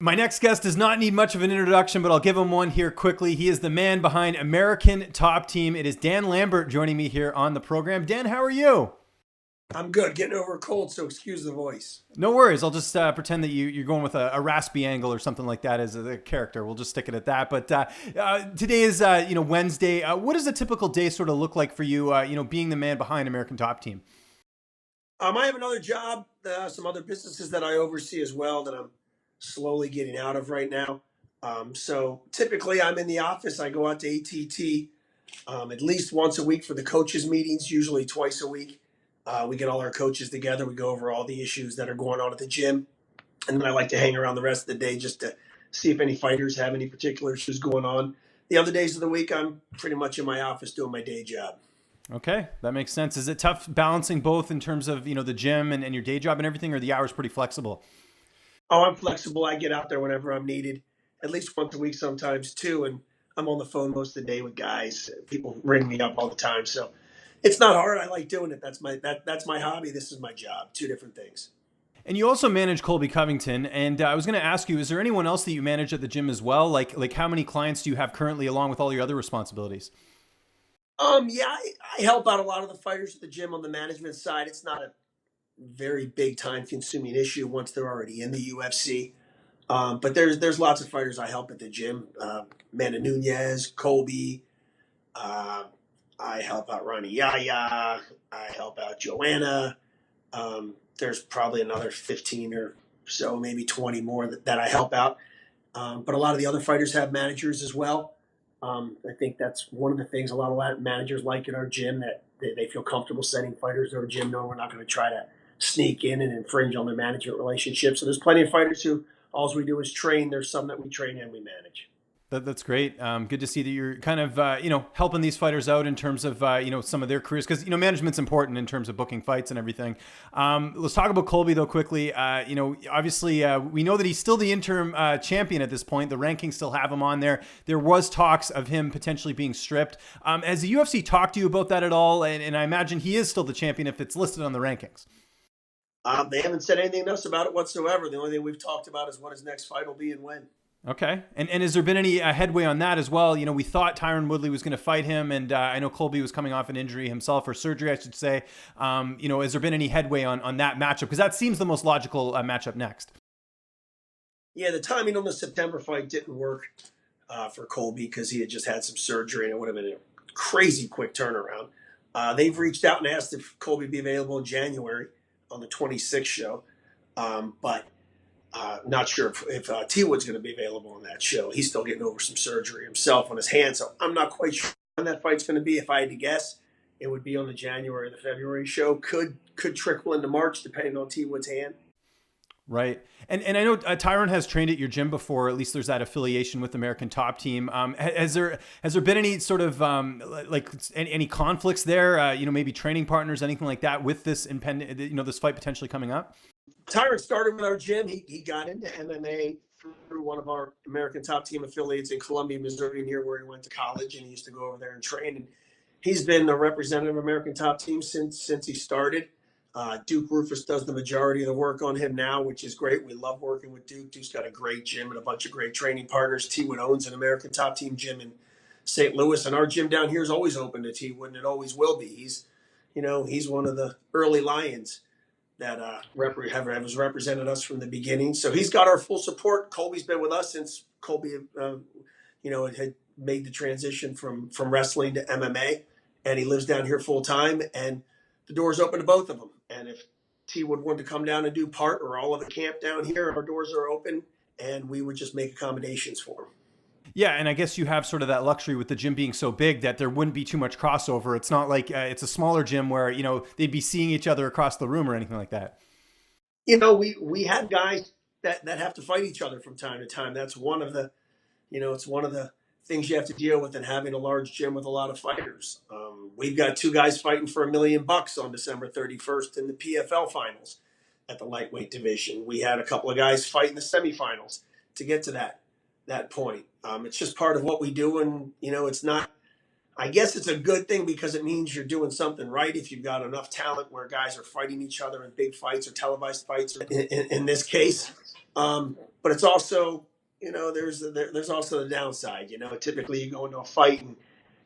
My next guest does not need much of an introduction, but I'll give him one here quickly. He is the man behind American Top Team. It is Dan Lambert joining me here on the program. Dan, how are you? I'm good. Getting over a cold, so excuse the voice. No worries. I'll just pretend that you're going with a raspy angle or something like that as a character. We'll just stick it at that. But today is Wednesday. What does a typical day sort of look like for you? Being the man behind American Top Team. I have another job, some other businesses that I oversee as well that I'm slowly getting out of right now. So typically I'm in the office. I go out to ATT at least once a week for the coaches meetings, usually twice a week. We get all our coaches together. We go over all the issues that are going on at the gym. And then I like to hang around the rest of the day just to see if any fighters have any particular issues going on. The other days of the week, I'm pretty much in my office doing my day job. Okay, that makes sense. Is it tough balancing both in terms of, the gym and your day job and everything, or are the hours pretty flexible? Oh, I'm flexible. I get out there whenever I'm needed, at least once a week sometimes too. And I'm on the phone most of the day with guys. People ring me up all the time. So it's not hard. I like doing it. That's my hobby. This is my job. Two different things. And you also manage Colby Covington. And I was going to ask you, is there anyone else that you manage at the gym as well? Like how many clients do you have currently along with all your other responsibilities? Yeah, I help out a lot of the fighters at the gym on the management side. It's not a very big time consuming issue once they're already in the UFC. But there's lots of fighters I help at the gym. Amanda Nunez, Colby. Uh, I help out Ronnie Yaya. I help out Joanna. There's probably another 15 or so, maybe 20 more that I help out. But a lot of the other fighters have managers as well. I think that's one of the things a lot of managers like in our gym, that they feel comfortable sending fighters to our gym, knowing we're not going to try to sneak in and infringe on their management relationship. So there's plenty of fighters who all we do is train. There's some that we train and we manage. That's great. Good to see that you're kind of, helping these fighters out in terms of, some of their careers. Because, management's important in terms of booking fights and everything. Let's talk about Colby, though, quickly. Obviously, we know that he's still the interim champion at this point. The rankings still have him on there. There was talks of him potentially being stripped. Has the UFC talked to you about that at all? And I imagine he is still the champion if it's listed on the rankings. They haven't said anything else about it whatsoever. The only thing we've talked about is what his next fight will be and when. Okay. And has there been any headway on that as well? We thought Tyron Woodley was going to fight him, and I know Colby was coming off an injury himself, or surgery, I should say. Has there been any headway on that matchup? Because that seems the most logical matchup next. Yeah, the timing on the September fight didn't work for Colby because he had just had some surgery, and it would have been a crazy quick turnaround. They've reached out and asked if Colby be available in January on the 26th show, but not sure if T Wood's going to be available on that show. He's still getting over some surgery himself on his hand, so I'm not quite sure when that fight's going to be. If I had to guess, it would be on the January or the February show. Could trickle into March depending on T Wood's hand. Right. And I know Tyron has trained at your gym before. At least there's that affiliation with American Top Team. Has there been any sort of any conflicts there? Maybe training partners, anything like that with this impending, this fight potentially coming up? Tyron started with our gym. He got into MMA through one of our American Top Team affiliates in Columbia, Missouri, near where he went to college, and he used to go over there and train. And he's been a representative of American Top Team since he started. Duke Rufus does the majority of the work on him now, which is great. We love working with Duke. Duke's got a great gym and a bunch of great training partners. T Wood owns an American Top Team gym in St. Louis, and our gym down here is always open to T Wood, and it always will be. He's one of the early Lions that has represented us from the beginning. So he's got our full support. Colby's been with us since Colby, had made the transition from wrestling to MMA, and he lives down here full time, and the door's open to both of them. And if T Wood wanted to come down and do part or all of the camp down here, our doors are open, and we would just make accommodations for him. Yeah, and I guess you have sort of that luxury with the gym being so big that there wouldn't be too much crossover. It's not like it's a smaller gym where, they'd be seeing each other across the room or anything like that. We have guys that have to fight each other from time to time. That's one of the, it's one of the things you have to deal with in having a large gym with a lot of fighters. We've got two guys fighting for $1 million on December 31st in the PFL finals at the lightweight division. We had a couple of guys fight in the semifinals to get to that point. It's just part of what we do, and it's not. I guess it's a good thing because it means you're doing something right if you've got enough talent where guys are fighting each other in big fights or televised fights in this case. But but it's also, there's also the downside. Typically you go into a fight and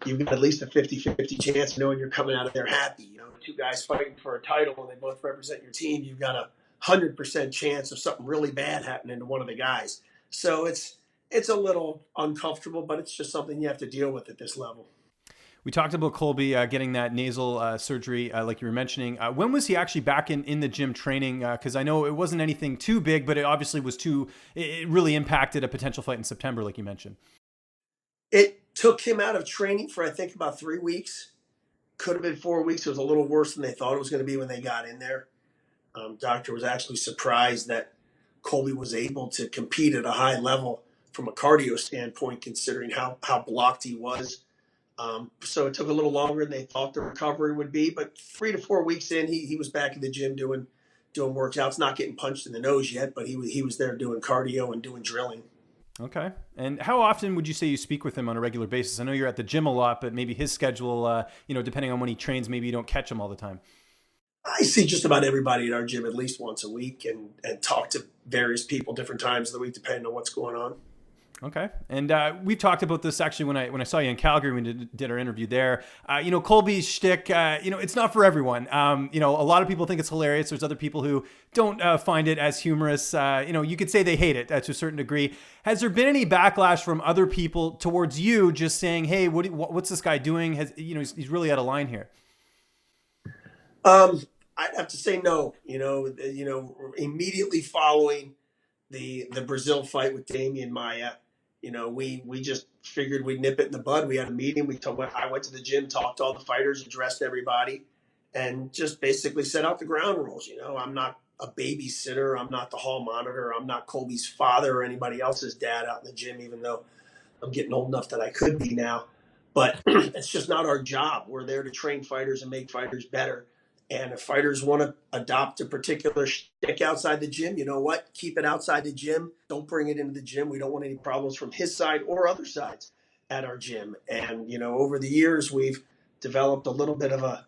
you've got at least a 50-50 chance of knowing you're coming out of there happy. Two guys fighting for a title and they both represent your team, you've got a 100% chance of something really bad happening to one of the guys. So it's a little uncomfortable, but it's just something you have to deal with at this level. We talked about Colby getting that nasal surgery, like you were mentioning. When was he actually back in the gym training? Because I know it wasn't anything too big, but it obviously was it really impacted a potential fight in September, like you mentioned. It took him out of training for, I think, about 3 weeks. Could have been 4 weeks. It was a little worse than they thought it was going to be when they got in there. Doctor was actually surprised that Colby was able to compete at a high level from a cardio standpoint, considering how blocked he was. So it took a little longer than they thought the recovery would be. But 3 to 4 weeks in, he was back in the gym doing workouts, not getting punched in the nose yet, but he was there doing cardio and doing drilling. Okay. And how often would you say you speak with him on a regular basis? I know you're at the gym a lot, but maybe his schedule, depending on when he trains, maybe you don't catch him all the time. I see just about everybody at our gym at least once a week and talk to various people different times of the week, depending on what's going on. Okay. And we talked about this actually when I saw you in Calgary when we did our interview there. Colby's shtick, it's not for everyone. A lot of people think it's hilarious. There's other people who don't find it as humorous. You could say they hate it to a certain degree. Has there been any backlash from other people towards you just saying, hey, what's this guy doing? He's really out of line here. I'd have to say no. Immediately following the Brazil fight with Damian Maia, we just figured we'd nip it in the bud. We had a meeting. I went to the gym, talked to all the fighters, addressed everybody, and just basically set out the ground rules. I'm not a babysitter. I'm not the hall monitor. I'm not Colby's father or anybody else's dad out in the gym, even though I'm getting old enough that I could be now. But it's just not our job. We're there to train fighters and make fighters better. And if fighters want to adopt a particular shtick outside the gym, you know what? Keep it outside the gym. Don't bring it into the gym. We don't want any problems from his side or other sides at our gym. And, over the years, we've developed a little bit of a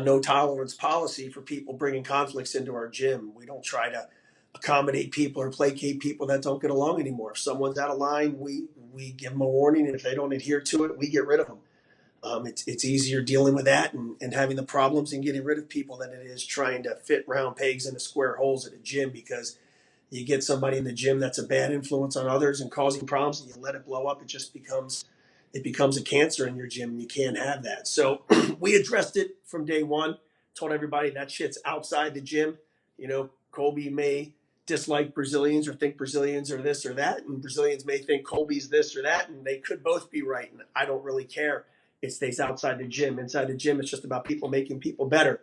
no tolerance policy for people bringing conflicts into our gym. We don't try to accommodate people or placate people that don't get along anymore. If someone's out of line, we give them a warning. And if they don't adhere to it, we get rid of them. It's easier dealing with that and having the problems and getting rid of people than it is trying to fit round pegs into square holes at a gym, because you get somebody in the gym that's a bad influence on others and causing problems and you let it blow up. It becomes a cancer in your gym, and you can't have that. So we addressed it from day one, told everybody that shit's outside the gym. Colby may dislike Brazilians or think Brazilians are this or that, and Brazilians may think Colby's this or that, and they could both be right, and I don't really care. It stays outside the gym. Inside the gym, it's just about people making people better.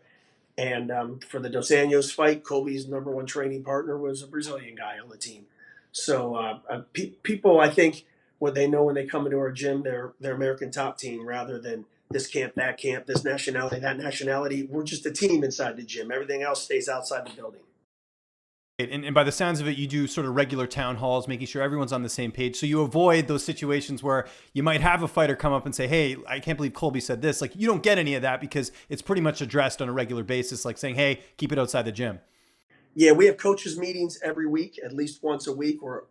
And for the Dos Anjos fight, Colby's number one training partner was a Brazilian guy on the team. So people, I think, what they know when they come into our gym, they're American Top Team rather than this camp, that camp, this nationality, that nationality. We're just a team inside the gym. Everything else stays outside the building. And by the sounds of it, you do sort of regular town halls, making sure everyone's on the same page. So you avoid those situations where you might have a fighter come up and say, hey, I can't believe Colby said this. Like, you don't get any of that because it's pretty much addressed on a regular basis, like saying, hey, keep it outside the gym. Yeah, we have coaches meetings every week, at least once a week, where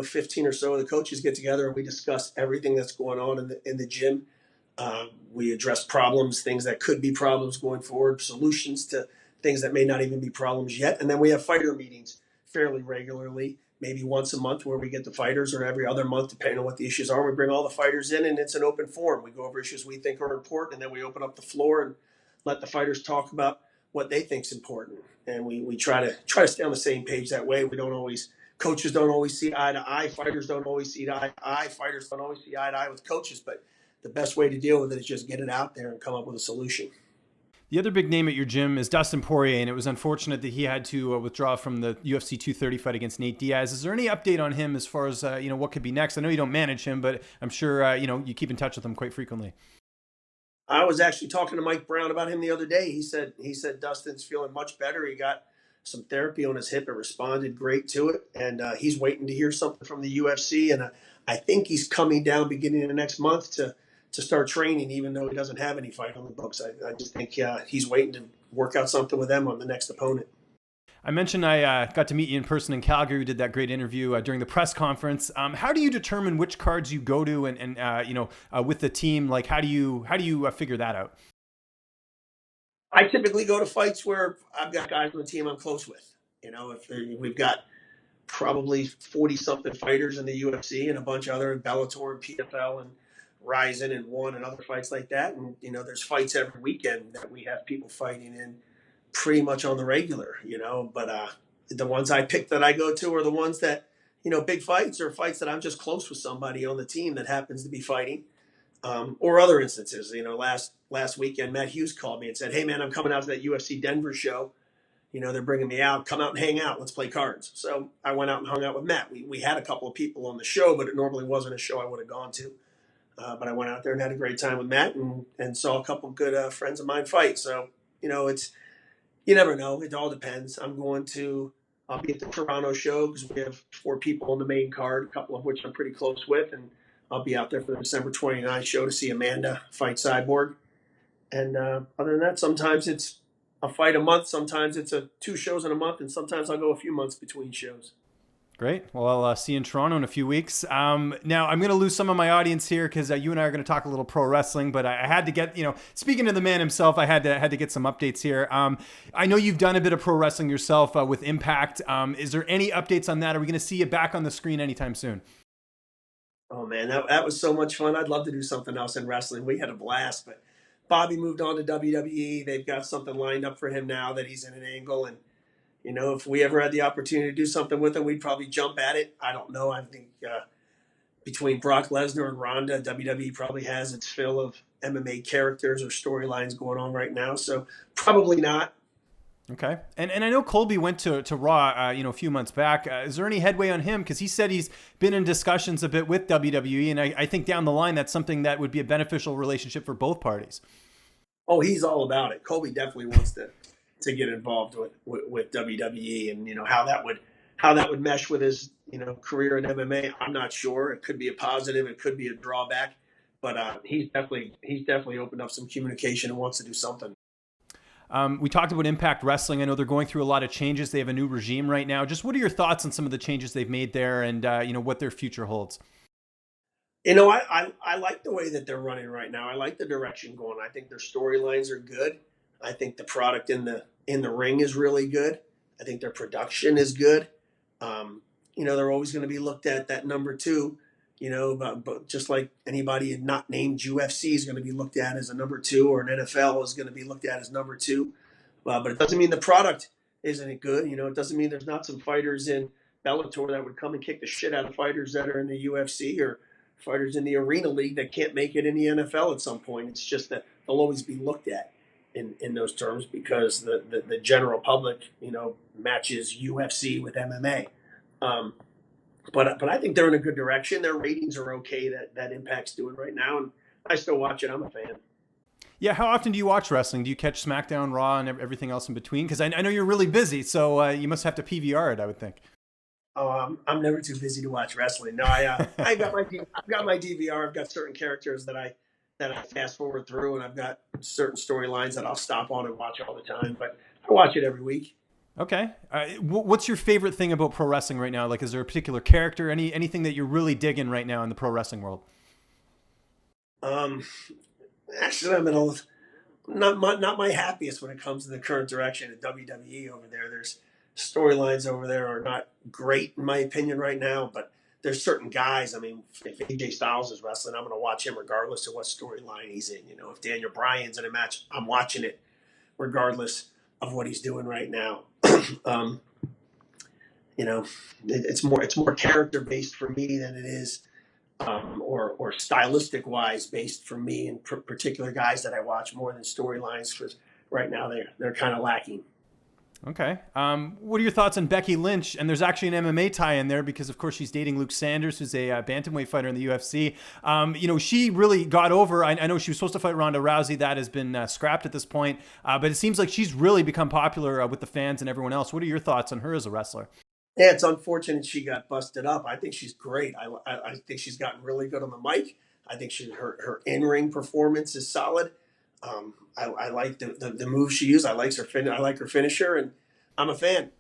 15 or so of the coaches get together and we discuss everything that's going on in the gym. We address problems, things that could be problems going forward, solutions to things that may not even be problems yet. And then we have fighter meetings fairly regularly, maybe once a month, where we get the fighters, or every other month, depending on what the issues are. We bring all the fighters in and it's an open forum. We go over issues we think are important, and then we open up the floor and let the fighters talk about what they think is important. And we try to stay on the same page that way. Coaches don't always see eye to eye. Fighters don't always see eye to eye. Fighters don't always see eye to eye with coaches. But the best way to deal with it is just get it out there and come up with a solution. The other big name at your gym is Dustin Poirier, and it was unfortunate that he had to withdraw from the UFC 230 fight against Nate Diaz. Is there any update on him as far as what could be next? I know you don't manage him, but I'm sure you keep in touch with him quite frequently. I was actually talking to Mike Brown about him the other day. He said Dustin's feeling much better. He got some therapy on his hip and responded great to it, and he's waiting to hear something from the UFC. And I think he's coming down beginning of the next month to start training, even though he doesn't have any fight on the books. I just think he's waiting to work out something with them on the next opponent. I mentioned I got to meet you in person in Calgary. We did that great interview during the press conference. How do you determine which cards you go to, and with the team? Like, how do you figure that out? I typically go to fights where I've got guys on the team I'm close with. If we've got probably 40 something fighters in the UFC and a bunch of other Bellator and PFL and Ryzen and One and other fights like that. And, there's fights every weekend that we have people fighting in pretty much on the regular, but the ones I pick that I go to are the ones that, big fights or fights that I'm just close with somebody on the team that happens to be fighting. Or other instances, last weekend, Matt Hughes called me and said, "Hey man, I'm coming out to that UFC Denver show. They're bringing me out. Come out and hang out. Let's play cards." So I went out and hung out with Matt. We had a couple of people on the show, but it normally wasn't a show I would have gone to. But I went out there and had a great time with Matt and saw a couple of good friends of mine fight. So, you never know. It all depends. I'll be at the Toronto show because we have 4 people on the main card, a couple of which I'm pretty close with. And I'll be out there for the December 29th show to see Amanda fight Cyborg. And other than that, sometimes it's a fight a month. Sometimes it's 2 shows in a month. And sometimes I'll go a few months between shows. Great. Well, I'll see you in Toronto in a few weeks. Now, I'm going to lose some of my audience here because you and I are going to talk a little pro wrestling, but I had to get, speaking to the man himself, I had to get some updates here. I know you've done a bit of pro wrestling yourself with Impact. Is there any updates on that? Are we going to see you back on the screen anytime soon? Oh, man, that was so much fun. I'd love to do something else in wrestling. We had a blast, but Bobby moved on to WWE. They've got something lined up for him now that he's in an angle, and if we ever had the opportunity to do something with him, we'd probably jump at it. I don't know. I think between Brock Lesnar and Ronda, WWE probably has its fill of MMA characters or storylines going on right now. So probably not. Okay. And I know Colby went to Raw, a few months back. Is there any headway on him? Because he said he's been in discussions a bit with WWE, and I think down the line that's something that would be a beneficial relationship for both parties. Oh, he's all about it. Colby definitely wants to get involved with WWE, and how that would mesh with his career in MMA. I'm not sure. It could be a positive. It could be a drawback. But he's definitely opened up some communication and wants to do something. We talked about Impact Wrestling. I know they're going through a lot of changes. They have a new regime right now. Just what are your thoughts on some of the changes they've made there, and what their future holds? I like the way that they're running right now. I like the direction going. I think their storylines are good. I think the product in the ring is really good. I think their production is good. They're always going to be looked at that number 2. But just like anybody not named UFC is going to be looked at as a number 2, or an NFL is going to be looked at as number 2. But it doesn't mean the product isn't good. It doesn't mean there's not some fighters in Bellator that would come and kick the shit out of fighters that are in the UFC, or fighters in the Arena League that can't make it in the NFL at some point. It's just that they'll always be looked at in those terms because the general public, matches UFC with MMA. But I think they're in a good direction. Their ratings are okay that Impact's doing right now, and I still watch it. I'm a fan. Yeah, how often do you watch wrestling? Do you catch SmackDown, Raw, and everything else in between? Because I know you're really busy, so you must have to PVR it, I would think. Oh, I'm never too busy to watch wrestling. No, I've got my DVR. I've got certain characters that I fast forward through, and I've got certain storylines that I'll stop on and watch all the time. But I watch it every week. Okay. What's your favorite thing about pro wrestling right now? Like, is there a particular character, anything that you're really digging right now in the pro wrestling world? Actually, I'm not my happiest when it comes to the current direction at WWE over there. There's storylines over there are not great in my opinion right now, but there's certain guys. I mean, if AJ Styles is wrestling, I'm going to watch him regardless of what storyline he's in. If Daniel Bryan's in a match, I'm watching it regardless of what he's doing right now. It's more character based for me than it is, or stylistic wise based for me and particular guys that I watch more than storylines, because right now they're kind of lacking. Okay. What are your thoughts on Becky Lynch? And there's actually an MMA tie in there because, of course, she's dating Luke Sanders, who's a bantamweight fighter in the UFC. She really got over. I know she was supposed to fight Ronda Rousey. That has been scrapped at this point. But it seems like she's really become popular with the fans and everyone else. What are your thoughts on her as a wrestler? Yeah, it's unfortunate she got busted up. I think she's great. I think she's gotten really good on the mic. I think her in-ring performance is solid. I like the move she used. I like her finisher, and I'm a fan.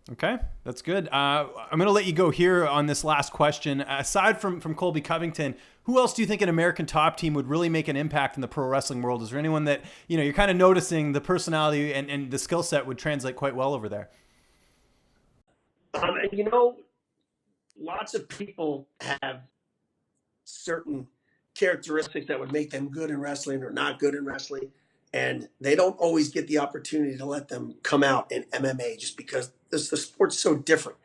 Okay, that's good. I'm going to let you go here on this last question. Aside from Colby Covington, who else do you think an American top team would really make an impact in the pro wrestling world? Is there anyone that, you're kind of noticing the personality and the skill set would translate quite well over there? You lots of people have certain characteristics that would make them good in wrestling or not good in wrestling. And they don't always get the opportunity to let them come out in MMA just because the sport's so different,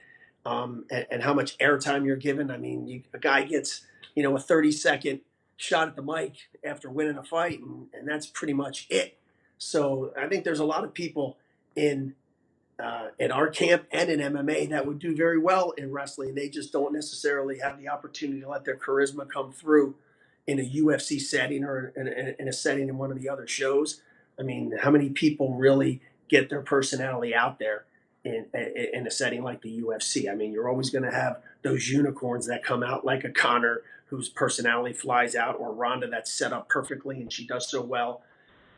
and how much airtime you're given. I mean, a guy gets, a 30-second shot at the mic after winning a fight, and that's pretty much it. So I think there's a lot of people in our camp and in MMA that would do very well in wrestling. They just don't necessarily have the opportunity to let their charisma come through in a UFC setting or in a setting in one of the other shows. I mean, how many people really get their personality out there in a setting like the UFC? I mean, you're always going to have those unicorns that come out, like a Connor whose personality flies out, or Ronda that's set up perfectly and she does so well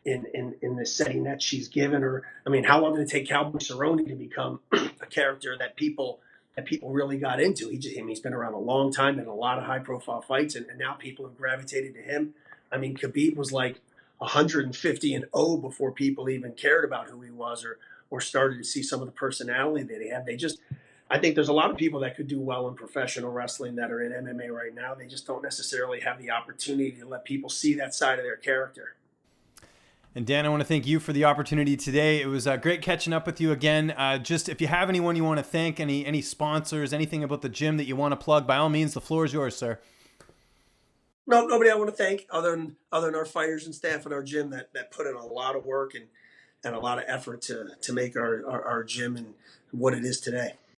in the setting that she's given. Or, I mean, how long did it take Cowboy Cerrone to become a character that people really got into? He's been around a long time in a lot of high profile fights, and now people have gravitated to him. I mean, Khabib was like 150-0 before people even cared about who he was, or started to see some of the personality that he had. I think there's a lot of people that could do well in professional wrestling that are in MMA right now. They just don't necessarily have the opportunity to let people see that side of their character. And Dan, I want to thank you for the opportunity today. It was great catching up with you again. Just if you have anyone you want to thank, any sponsors, anything about the gym that you want to plug, by all means, the floor is yours, sir. No, nobody I want to thank other than our fighters and staff at our gym that put in a lot of work and a lot of effort to make our gym and what it is today.